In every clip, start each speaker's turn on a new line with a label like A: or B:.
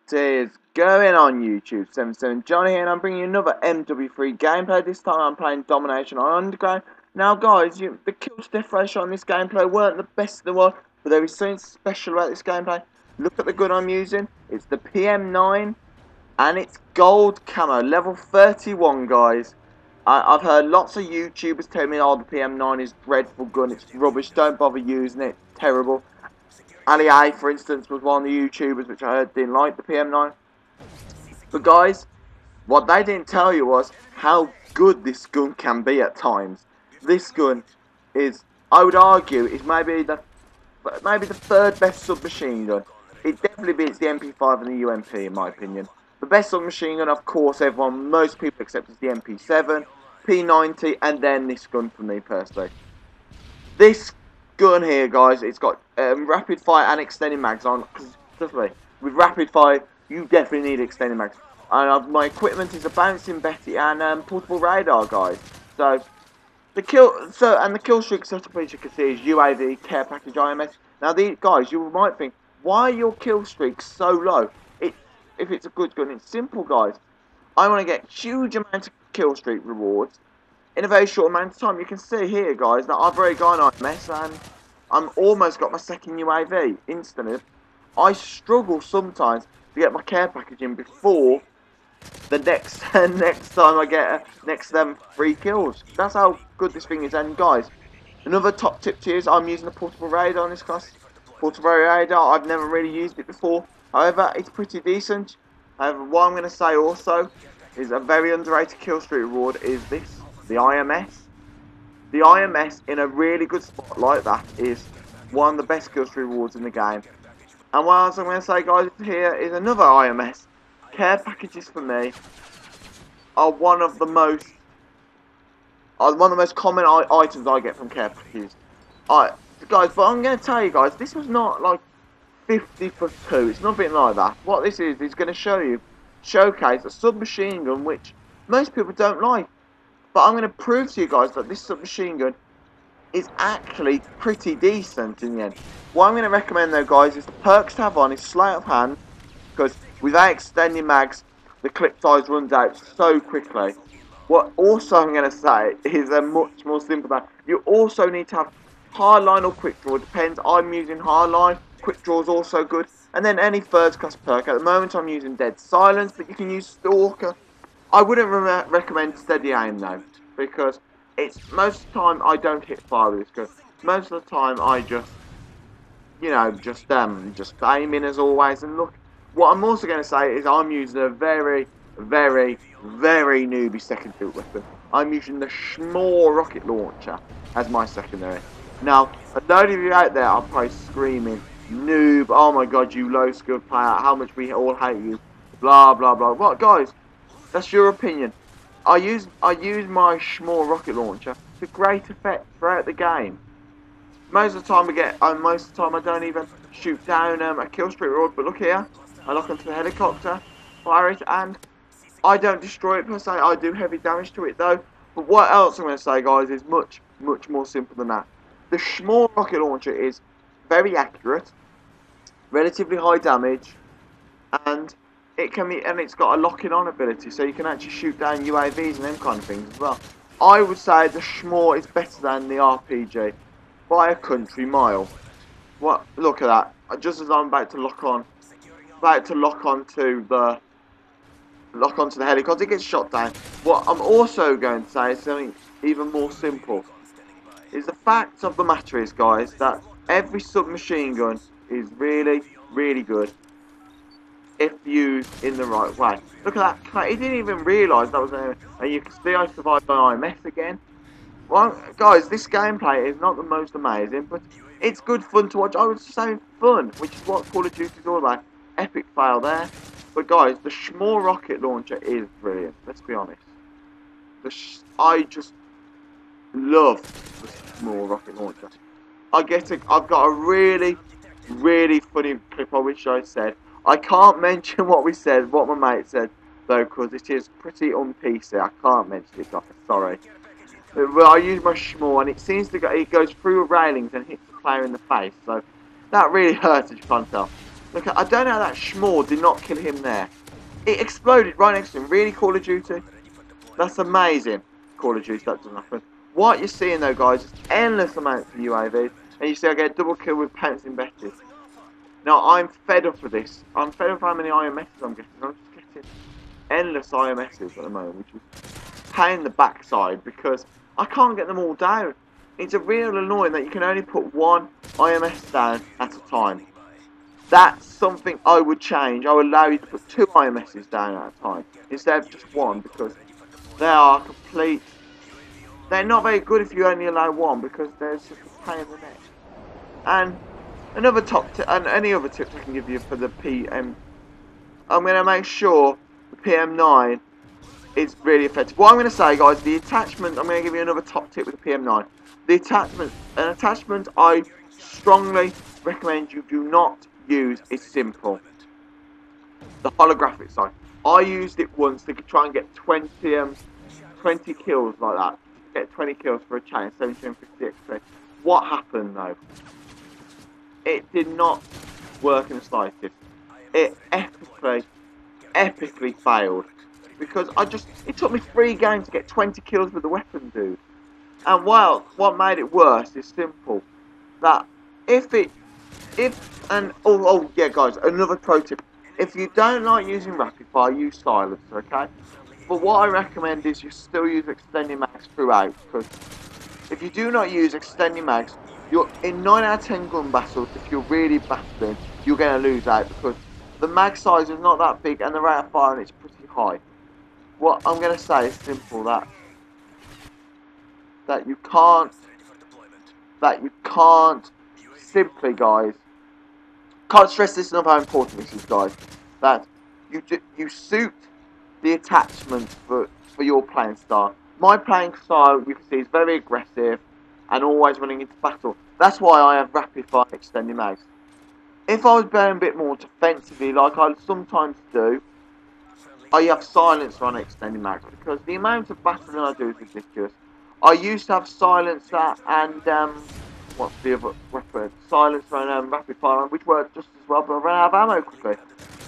A: What is going on YouTube? 77 Johnny here, and I'm bringing you another MW3 gameplay. This time I'm playing Domination on Underground. Now guys, the kill to death ratio on this gameplay weren't the best in the world, but there is something special about this gameplay. Look at the gun I'm using. It's the PM-9 and it's gold camo, level 31 guys. I've heard lots of YouTubers tell me, oh, the PM-9 is dreadful gun, it's rubbish, don't bother using it, terrible. Ali A, for instance, was one of the YouTubers which I heard didn't like the PM-9. But guys, what they didn't tell you was how good this gun can be at times. This gun is, I would argue, is maybe the third best submachine gun. It definitely beats the MP5 and the UMP in my opinion. The best submachine gun, of course, most people accept is the MP7, P90, and then this gun for me personally. This gun here, guys, it's got rapid fire and extended mags on. Trust me, with rapid fire, you definitely need extended mags. And my equipment is a bouncing Betty and portable radar, guys. So the kill streak setup, as you can see, is UAV, care package, IMS. Now, guys, you might think, why are your kill streaks so low? If it's a good gun, it's simple, guys. I want to get huge amount of kill streak rewards in a very short amount of time. You can see here, guys, that I've already got an IMS and I'm almost got my second UAV instantly. I struggle sometimes to get my care package in before the next time I get next 3 kills. That's how good this thing is. And guys, another top tip to you is I'm using a portable radar on this class. Portable radar, I've never really used it before. However, it's pretty decent. However, what I'm going to say also is a very underrated kill streak reward is this, the IMS. The IMS in a really good spot like that is one of the best kill streak rewards in the game. And what else I'm going to say, guys, here is another IMS. Care packages for me are one of the most common items I get from care packages. Guys, but I'm going to tell you guys, this was not like 50 for 2. It's nothing like that. What this is going to showcase a submachine gun which most people don't like. But I'm going to prove to you guys that this submachine gun is actually pretty decent in the end. What I'm going to recommend though, guys, is the perks to have on is sleight of hand, because without extending mags, the clip size runs out so quickly. What also I'm going to say is a much more simple thing. You also need to have hardline or quick draw. Depends. I'm using hardline. Quick draw is also good. And then any first class perk. At the moment I'm using dead silence, but you can use stalker. I wouldn't recommend steady aim though, because it's most of the time I don't hit fire with this gun. Most of the time I just, you know, just aiming as always. And look, what I'm also going to say is I'm using a very, very, very newbie secondary weapon. I'm using the Schmore rocket launcher as my secondary. Now, a load of you out there are probably screaming, noob, oh my god, you low skilled player, how much we all hate you, blah blah blah. What, guys? That's your opinion. I use my Schmore rocket launcher to great effect throughout the game. Most of the time I don't even shoot down a kill streak reward. But look here, I lock onto the helicopter, fire it, and I don't destroy it per se. I do heavy damage to it though. But what else I'm going to say, guys, is much more simple than that. The Schmore rocket launcher is very accurate, relatively high damage, and it's got a locking on ability, so you can actually shoot down UAVs and them kind of things as well. I would say the Schmore is better than the RPG by a country mile. What? Look at that! Just as I'm about to lock onto the helicopter, it gets shot down. What I'm also going to say is something even more simple. Is the fact of the matter is, guys, that every submachine gun is really, really good if used in the right way. Look at that. He didn't even realise that was an... And you can see I survived on IMS again. Well, guys, this gameplay is not the most amazing, but it's good fun to watch. I would say fun, which is what Call of Duty is all about. Epic fail there. But guys, the Schmore rocket launcher is brilliant. Let's be honest. I just love the Schmore rocket launcher. I've got a really, really funny clip I wish I said. I can't mention what my mate said, though, because it is pretty un-PC. I can't mention it, guys. Sorry. But I use my Schmore, and it goes through the railings and hits the player in the face. So that really hurts, as you can't tell. Look, I don't know how that Schmore did not kill him there. It exploded right next to him. Really, Call of Duty? That's amazing. Call of Duty, that doesn't happen. What you're seeing though, guys, is endless amounts of UAVs. And you see I get a double kill with pouncing Betty. Now, I'm fed up with this. I'm fed up with how many IMSs I'm getting. I'm just getting endless IMSs at the moment, which is pain in the backside because I can't get them all down. It's a real annoying that you can only put one IMS down at a time. That's something I would change. I would allow you to put 2 IMSs down at a time instead of just one because they are complete. They're not very good if you only allow one because they're just a pain in the neck. And another top tip, and any other tips I can give you for the PM, I'm going to make sure the PM-9 is really effective. What I'm going to say, guys, the attachment, I'm going to give you another top tip with the PM-9. The attachment, an attachment I strongly recommend you do not use is simple. The holographic side. I used it once to try and get 20 kills like that. Get 20 kills for a chain, 1750 XP. What happened though? It did not work in the slightest. It epically failed. Because it took me 3 games to get 20 kills with the weapon, dude. And well, what made it worse is simple. That oh yeah, guys, another pro tip. If you don't like using rapid fire, use silencer, okay? But what I recommend is you still use extending mags throughout, because if you do not use extending mags, you're in 9 out of 10 gun battles. If you're really battling, you're going to lose out because the mag size is not that big and the rate of firing is pretty high. What I'm going to say is simple, that you can't simply, guys, can't stress this enough how important this is, guys, that you suit the attachment for your playing style. My playing style, you can see, is very aggressive and always running into battle. That's why I have rapid fire extending mags. If I was playing a bit more defensively, like I sometimes do, I have silencer on extending mags because the amount of battling I do is ridiculous. I used to have silencer and what's the other weapon? Silencer and rapid fire, which worked just as well, but I ran out of ammo quickly.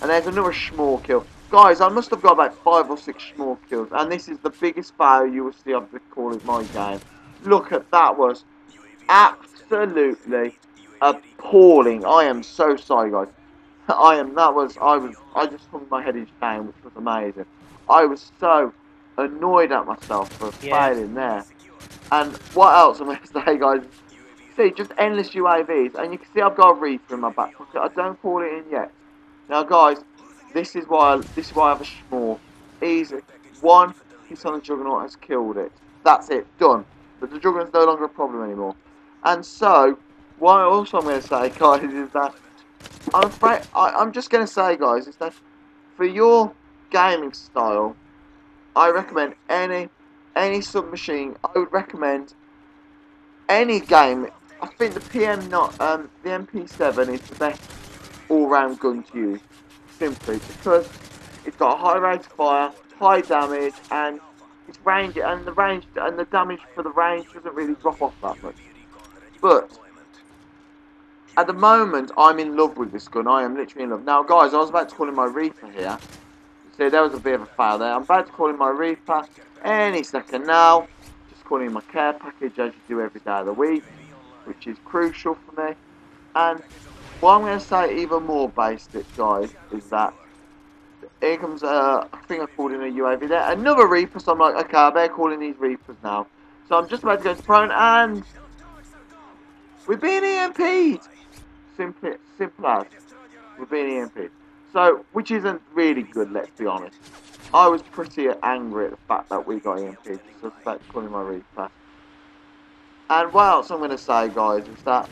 A: And there's another Schmore kill. Guys, I must have got about 5 or 6 Schmore kills, and this is the biggest fail you will see of the Call of my game. Look at that, was absolutely appalling. I am so sorry, guys. I just hung my head down, which was amazing. I was so annoyed at myself for failing there. And what else I'm going to say, guys? See, just endless UAVs, and you can see I've got a Reaper in my back pocket. I don't call it in yet. Now, guys, this is why I have a Schmore. Easy. One hit on the Juggernaut has killed it. That's it, done. But the Juggernaut's no longer a problem anymore. And so, what also I'm going to say, guys, is that I'm just going to say, guys, is that for your gaming style, I recommend any submachine. I would recommend any game. I think the the MP7 is the best all-round gun to use, simply because it's got a high rate of fire, high damage, and its range and the damage for the range doesn't really drop off that much. But at the moment, I'm in love with this gun. I am literally in love. Now, guys, I was about to call in my Reaper here. See, there was a bit of a fail there. I'm about to call in my Reaper any second now. Just calling in my care package as you do every day of the week, which is crucial for me. And what I'm going to say even more basic, guys, is that here comes, I think I called in a UAV there. Another Reaper, so I'm like, okay, I better call in these Reapers now. So I'm just about to go to prone, and we're being EMP'd. Simple as. We're being EMP'd. So, which isn't really good, let's be honest. I was pretty angry at the fact that we got EMP'd, so I was about to call in my Reaper. And what else I'm going to say, guys, is that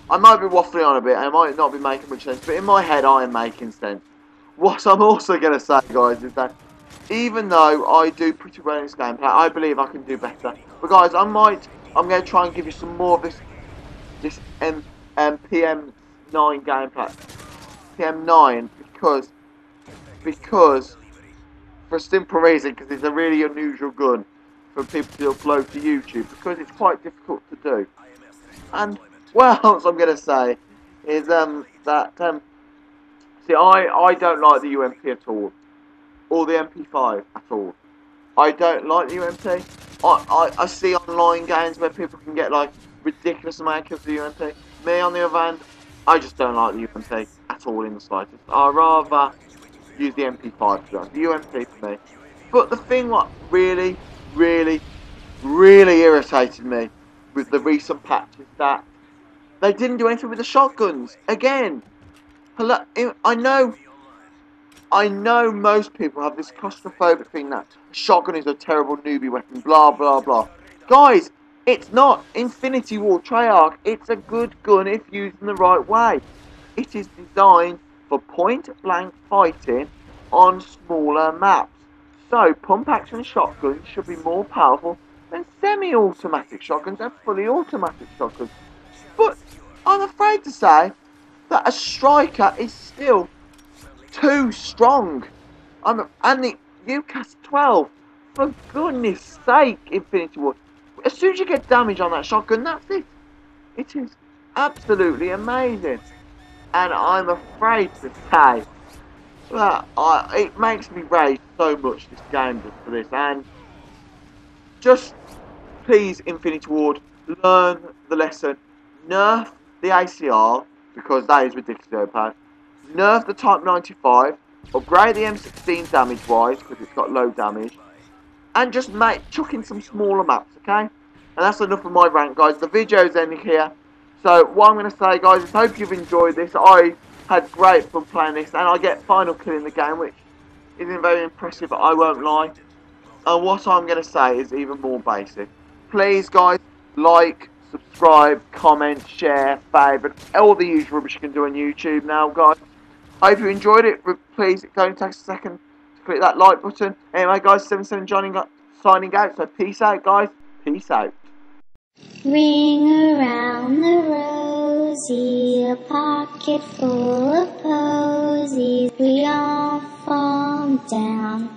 A: I might be waffling on a bit, I might not be making much sense, but in my head I am making sense. What I'm also going to say, guys, is that even though I do pretty well in this gameplay, I believe I can do better. But guys, I'm going to try and give you some more of this PM-9 gameplay. PM-9 because for a simple reason, because it's a really unusual gun for people to upload to YouTube, because it's quite difficult to do. And what else I'm going to say is that See, I don't like the UMP at all. Or the MP5 at all. I don't like the UMP. I see online games where people can get like ridiculous amount of the UMP. Me on the other hand, I just don't like the UMP at all in the slightest. I'd rather use the MP5 to be honest. The UMP for me. But the thing what really, really, really irritated me with the recent patch is that they didn't do anything with the shotguns. Again, hello, I know most people have this claustrophobic thing that a shotgun is a terrible newbie weapon, blah, blah, blah. Guys, it's not. Infinity War Treyarch, it's a good gun if used in the right way. It is designed for point-blank fighting on smaller maps. So, pump-action shotguns should be more powerful than semi-automatic shotguns and fully automatic shotguns. But I'm afraid to say that a striker is still too strong. And the UCAS 12, for goodness sake, Infinity War. As soon as you get damage on that shotgun, that's it. It is absolutely amazing. And I'm afraid to say that it makes me rage so much, this game, just for this. And just, please, Infinity Ward, learn the lesson. Nerf the ACR, because that is ridiculously overpowered. Nerf the Type 95, upgrade the M16 damage-wise, because it's got low damage, and just chuck in some smaller maps, okay? And that's enough of my rant, guys. The video's ending here. So, what I'm going to say, guys, is I hope you've enjoyed this. I had great fun playing this, and I get final kill in the game, which isn't very impressive, I won't lie. And what I'm going to say is even more basic. Please, guys, like, subscribe, comment, share, favourite, all the usual rubbish you can do on YouTube now, guys. I hope you enjoyed it. Please go and take a second to click that like button. Anyway, guys, 77 Johnny signing out. So peace out, guys. Peace out.
B: Ring around the rosy, a pocket full of posies. We all fall down.